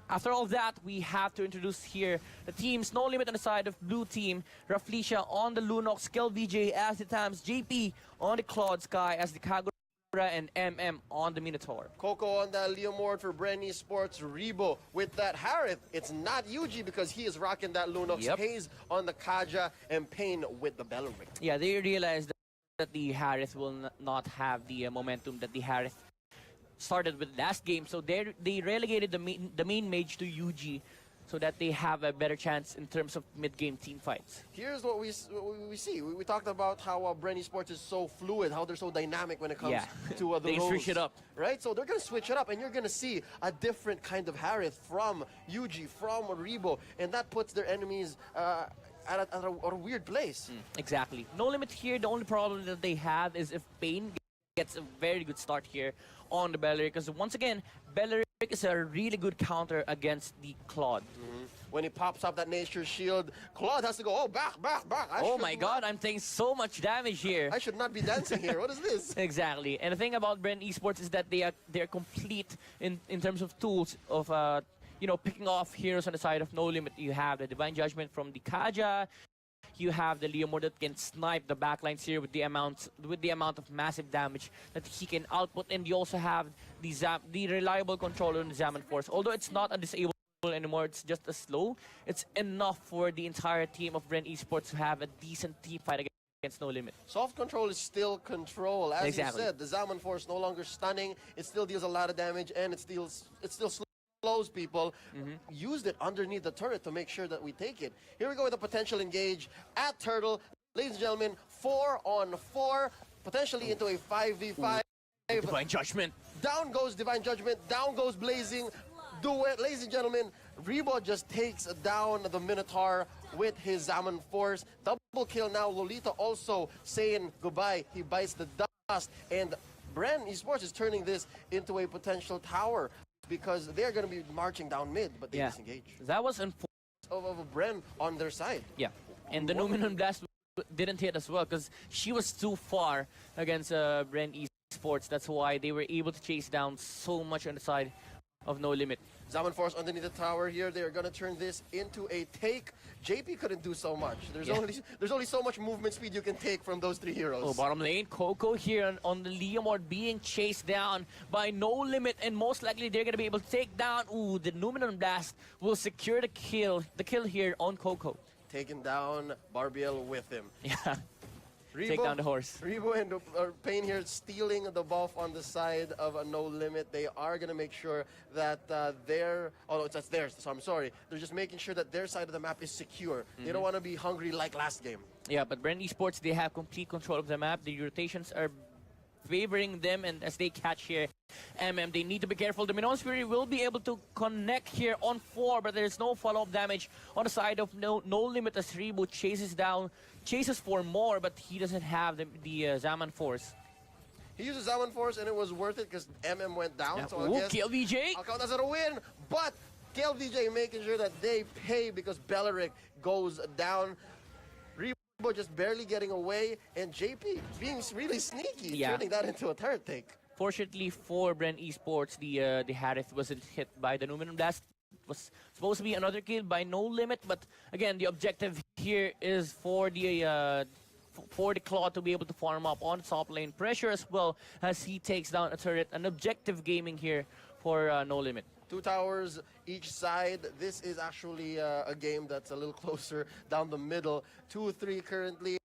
After all that, we have to introduce here the teams. No Limit on the side of blue team, Raflesia on the Lunox, KelVJ as the Tams, JP on the Cloud Sky as the Kagura, and MM on the Minotaur. Coco on the Leomord for Bren Esports, Rebo with that Harith. It's not Yuji because he is rocking that Lunox. Yep. Hayes on the Kaja and Payne with the Belleric. Yeah, they realized that the Harith will not have the momentum that the Harith started with last game, so they relegated the main mage to UG so that they have a better chance in terms of mid-game team fights. Here's what we see. We talked about how Bren Esports is so fluid, how they're so dynamic when it comes to the they roles. switch it up. Right? So they're going to switch it up, and you're going to see a different kind of Harith from Yuji, from Rebo, and that puts their enemies at a weird place. Exactly. No Limit here, the only problem that they have is if Payne gets a very good start here on the Belleric, because once again, Belleric is a really good counter against the Claude. When he pops up that Nature Shield, Claude has to go, oh, back. Oh my god, I'm taking so much damage here. I should not be dancing here. What is this? Exactly. And the thing about Bren Esports is that they're complete in terms of tools of picking off heroes on the side of No Limit. You have the Divine Judgment from the Kaja. You have the Leomord that can snipe the backlines here with the amount of massive damage that he can output, and you also have the reliable controller on the Zaman Force. Although it's not a disable anymore, it's just a slow. It's enough for the entire team of Bren Esports to have a decent team fight against No Limit. Soft control is still control. As Exactly. you said, the Zaman Force no longer stunning. It still deals a lot of damage, and it still slows people. Used it underneath the turret to make sure that we take it. Here we go with a potential engage at Turtle. Ladies and gentlemen, 4-on-4, potentially into a 5v5. Divine Judgment. Down goes Divine Judgment, down goes Blazing. Do it, ladies and gentlemen. Rebo just takes down the Minotaur with his Zaman Force. Double kill now. Lolita also saying goodbye. He bites the dust. And Bren Esports is turning this into a potential tower, because they're going to be marching down mid, but they disengage. That was unfortunate. Of Bren on their side. Yeah, and the Numinum Blast didn't hit as well because she was too far against Bren Esports. That's why they were able to chase down so much on the side of No Limit. Zaman Force underneath the tower here. They are going to turn this into a take. JP couldn't do so much. There's only so much movement speed you can take from those three heroes. Oh, bottom lane, Coco here on the Leomord being chased down by No Limit, and most likely they're going to be able to take down. Ooh, the Numinum Blast will secure the kill here on Coco. Taking down Barbiel with him. Yeah. Rebo, Take down the horse. Rebo and Payne here stealing the buff on the side of No Limit. They are going to make sure that that's theirs, so I'm sorry. They're just making sure that their side of the map is secure. They don't want to be hungry like last game. Yeah, but Bren Esports, they have complete control of the map. The rotations are favoring them, and as they catch here they need to be careful. The Minotaur Fury will be able to connect here on 4, but there's no follow-up damage on the side of No Limit as Rebo chases for more, but he doesn't have the Zaman Force. He uses Zaman Force, and it was worth it because went down. Yeah. So I guess KelVJ. I'll count that as a win, but KelVJ making sure that they pay because Belleric goes down. Rebo just barely getting away, and JP being really sneaky, turning that into a turret take. Fortunately for Bren Esports, the Harith wasn't hit by the Numinum Blast. It was supposed to be another kill by No Limit, but again, the objective here is for the Claw to be able to farm up on top lane pressure as well as he takes down a turret. An objective gaming here for No Limit. 2 towers each side. This is actually a game that's a little closer down the middle. 2-3 currently.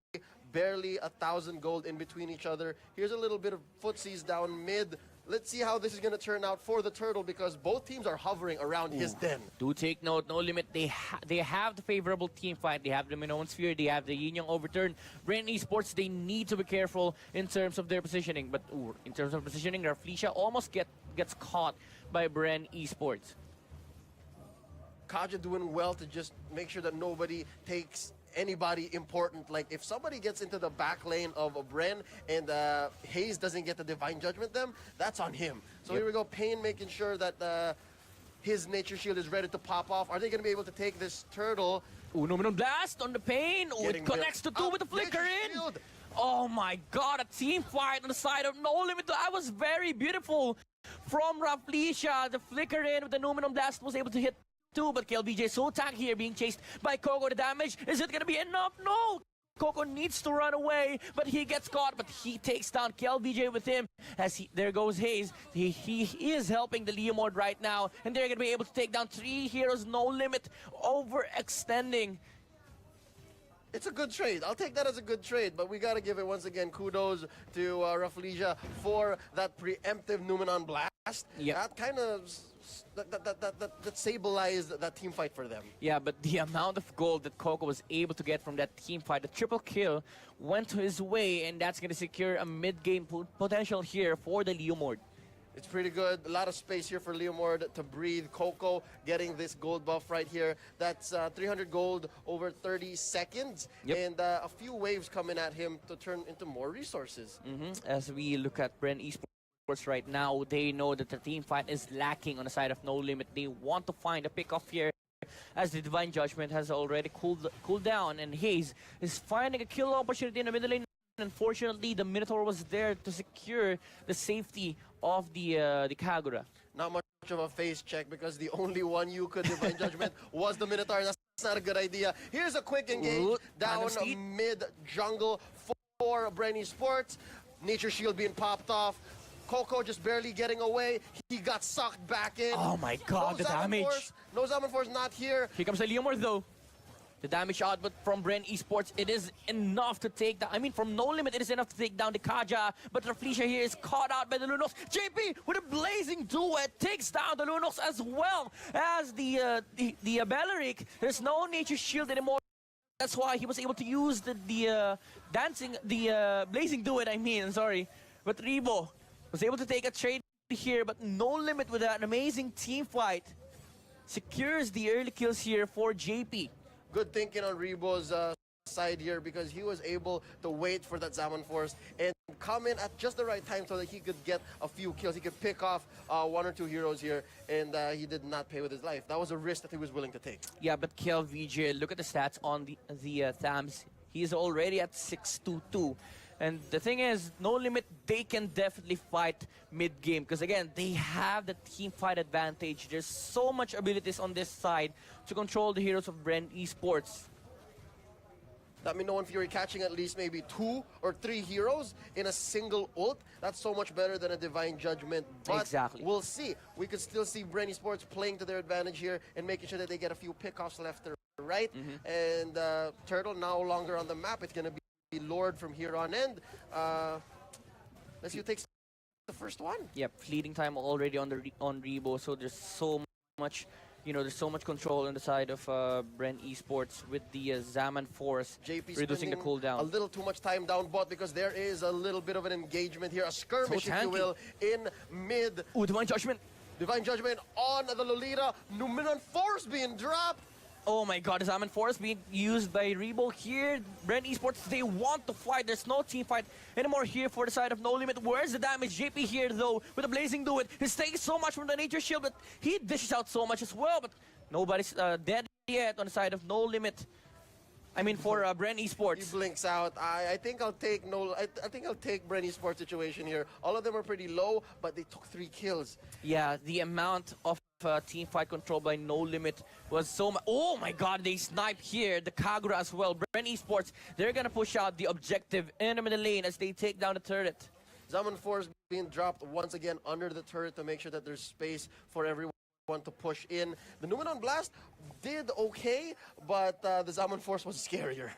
Barely 1,000 gold in between each other. Here's a little bit of footsies down mid. Let's see how this is going to turn out for the Turtle, because both teams are hovering around his den. Do take note, No Limit, they have the favorable team fight. They have the Minoan Sphere, they have the Yin Yang Overturn. Bren Esports, they need to be careful in terms of their positioning. But in terms of positioning, Raflesia almost gets caught by Bren Esports. Kaja doing well to just make sure that nobody takes anybody important. Like if somebody gets into the back lane of Bren and Hayes doesn't get the Divine Judgment them, that's on him. So here we go, Payne making sure that his Nature Shield is ready to pop off. Are they going to be able to take this Turtle? Ooh, Numinum Blast on the Payne. Oh, it connects to 2 with the flicker in. Oh my god, a team fight on the side of No Limit. That was very beautiful from Raflesia. The flicker in with the Numenum Blast was able to hit two, but KLBJ so tanky here, being chased by Coco. The damage, is it gonna be enough? No! Coco needs to run away, but he gets caught, but he takes down KLBJ with him. There goes Hayes. He is helping the Leomord right now, and they're gonna be able to take down 3 heroes. No Limit overextending. It's a good trade. I'll take that as a good trade, but we got to give it once again kudos to Raflesia for that preemptive Numenon Blast. Yep. That kind of that stabilized that team fight for them. Yeah, but the amount of gold that Coco was able to get from that team fight, the triple kill, went to his way, and that's going to secure a mid-game potential here for the Leomord. It's pretty good. A lot of space here for Leomord to breathe. Coco getting this gold buff right here. That's 300 gold over 30 seconds. Yep. And a few waves coming at him to turn into more resources. As we look at Bren Esports right now, they know that the team fight is lacking on the side of No Limit. They want to find a pick-off here, as the Divine Judgment has already cooled down, and Hayes is finding a kill opportunity in the middle lane. Unfortunately, the Minotaur was there to secure the safety of the Kagura. Not much of a face check because the only one you could Divine Judgment was the Minotaur. That's not a good idea. Here's a quick engage down mid-jungle for Bren Esports. Nature Shield being popped off. Coco just barely getting away. He got sucked back in. Oh my god, the damage. No Zaman Force not here. Here comes the Leomord though. The damage output from Bren Esports, it is enough to take down. I mean, from No Limit, it is enough to take down the Kaja. But Raflesia here is caught out by the Lunox. JP with a blazing duet takes down the Lunox as well as the Belleric. There's no Nature Shield anymore. That's why he was able to use the blazing duet. Sorry, but Rebo was able to take a trade here. But No Limit with an amazing team fight secures the early kills here for JP. Good thinking on Rebo's side here because he was able to wait for that Zaman Force and come in at just the right time so that he could get a few kills. He could pick off 1 or 2 heroes here, and he did not pay with his life. That was a risk that he was willing to take. Yeah, but KLVJ, look at the stats on the Thams. He's already at 622. And the thing is, No Limit, they can definitely fight mid-game. Because again, they have the team fight advantage. There's so much abilities on this side to control the heroes of Bren Esports. That Minoan Fury catching at least maybe 2 or 3 heroes in a single ult. That's so much better than a Divine Judgment. But exactly. We'll see. We could still see Bren Esports playing to their advantage here and making sure that they get a few pickoffs left or right. And Turtle no longer on the map. It's going to be Lord from here on end. Let's see who takes the first one. Yep, fleeting time already on Rebo, so there's so much, there's so much control on the side of Bren Esports with the Zaman Force JP reducing the cooldown. A little too much time down bot because there is a little bit of an engagement here, a skirmish, if you will, in mid. Ooh, Divine Judgment. Divine Judgment on the Lolita. Numenon Force being dropped. Oh my god, the Zaman Force being used by Rebo here. Bren Esports, they want to fight. There's no team fight anymore here for the side of No Limit. Where's the damage? JP here though, with a blazing duet. He's taking so much from the Nature Shield, but he dishes out so much as well. But nobody's dead yet on the side of No Limit. For Bren Esports. He blinks out. I think I'll take I think I'll take Bren Esports situation here. All of them are pretty low, but they took 3 kills. Yeah, the amount of team fight control by No Limit was so much. Oh my god, they snipe here. The Kagura as well. Bren Esports, they're gonna push out the objective in the middle lane as they take down the turret. Zaman Force being dropped once again under the turret to make sure that there's space for everyone to push in. The Numenon Blast did okay, but the Zaman Force was scarier.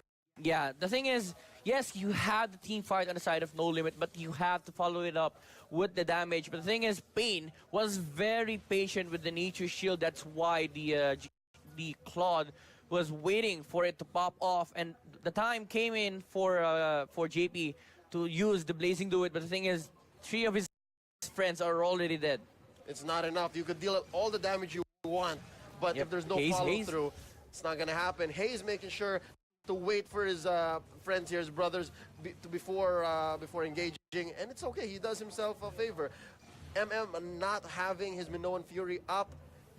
Yeah, the thing is, yes, you have the team fight on the side of No Limit, but you have to follow it up with the damage. But the thing is, Pain was very patient with the Nature Shield. That's why the Claude was waiting for it to pop off, and the time came in for JP to use the Blazing Duet. But the thing is, 3 of his friends are already dead. It's not enough. You could deal all the damage you want, but if there's no follow-through, it's not going to happen. Hayes making sure to wait for his friends here, his brothers, before engaging, and it's okay. He does himself a favor. not having his Minoan Fury up.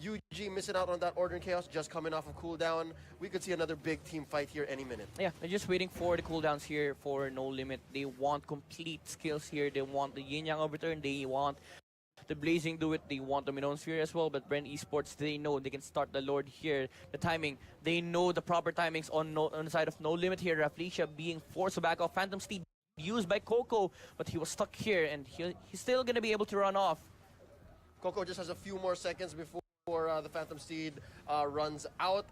UG missing out on that Order in Chaos, just coming off of cooldown. We could see another big team fight here any minute. Yeah, they're just waiting for the cooldowns here for No Limit. They want complete skills here. They want the Yin Yang Overturn. They want The Blazing Do It, they want Domination Sphere as well, but Bren Esports, they know they can start the Lord here. The timing, they know the proper timings on the side of No Limit here. Raflesia being forced to back off. Phantom Steed used by Coco, but he was stuck here, and he's still going to be able to run off. Coco just has a few more seconds before the Phantom Steed runs out.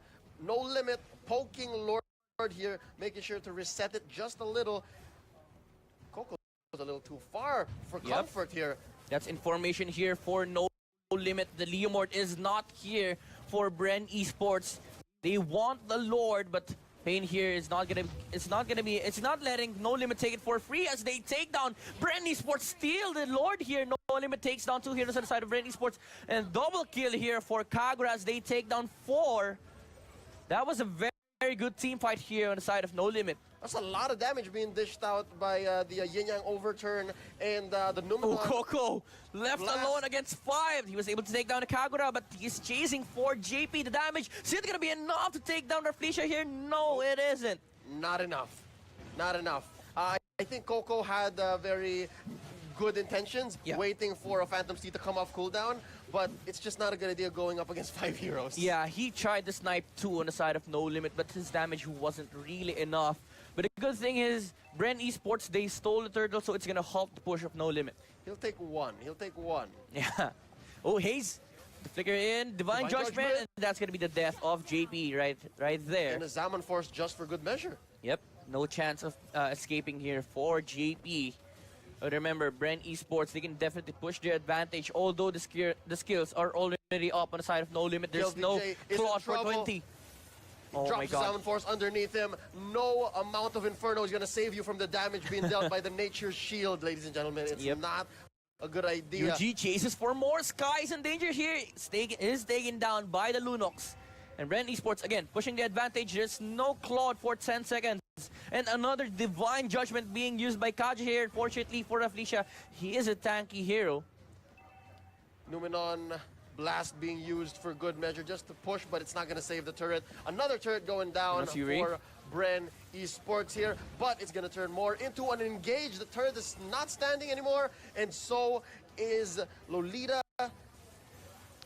No Limit poking Lord here, making sure to reset it just a little. Coco was a little too far for comfort here. That's information here for No Limit. The Leomord is not here for Bren Esports. They want the Lord, but Pain here is not letting No Limit take it for free as they take down Bren Esports. Steal the Lord here. No Limit takes down 2 heroes on the side of Bren Esports, and double kill here for Kagura as they take down 4. That was a very good team fight here on the side of No Limit. That's a lot of damage being dished out by the Yin Yang overturn and the Numenon. Oh, Coco left alone against 5. He was able to take down the Kagura, but he's chasing for JP. The damage, is it going to be enough to take down Raflesia here? No, it isn't. Not enough. Not enough. I think Coco had very good intentions, waiting for a Phantom Steed to come off cooldown, but it's just not a good idea going up against 5 heroes. Yeah, he tried to snipe 2 on the side of No Limit, but his damage wasn't really enough. But the good thing is, Bren Esports, they stole the turtle, so it's gonna halt the push of No Limit. He'll take 1. He'll take 1. Yeah. Oh, Haze, the flicker in, Divine Judgment, and that's gonna be the death of JP right there. And a Zaman Force just for good measure. Yep, no chance of escaping here for JP. But remember, Bren Esports, they can definitely push their advantage, although the skills are already up on the side of No Limit. There's no Claude for 20. Oh Drops my the God. Salmon Force underneath him. No amount of Inferno is going to save you from the damage being dealt by the Nature's Shield, ladies and gentlemen. It's not a good idea. UG chases for more. Sky's in danger here. Is taken down by the Lunox. And Bren Esports, again, pushing the advantage. There's no Claude for 10 seconds. And another Divine Judgment being used by Kaja here. Fortunately for Raflesia, he is a tanky hero. Numenon Blast being used for good measure just to push, but it's not going to save the turret. Another turret going down for Bren Esports here, but it's going to turn more into an engage. The turret is not standing anymore, and so is Lolita.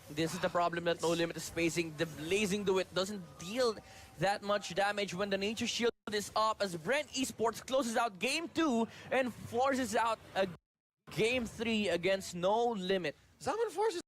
This is the problem that No Limit is facing. The Blazing Do It doesn't deal that much damage when the Nature Shield is up, as Bren Esports closes out Game 2 and forces out a Game 3 against No Limit. Zaman Force is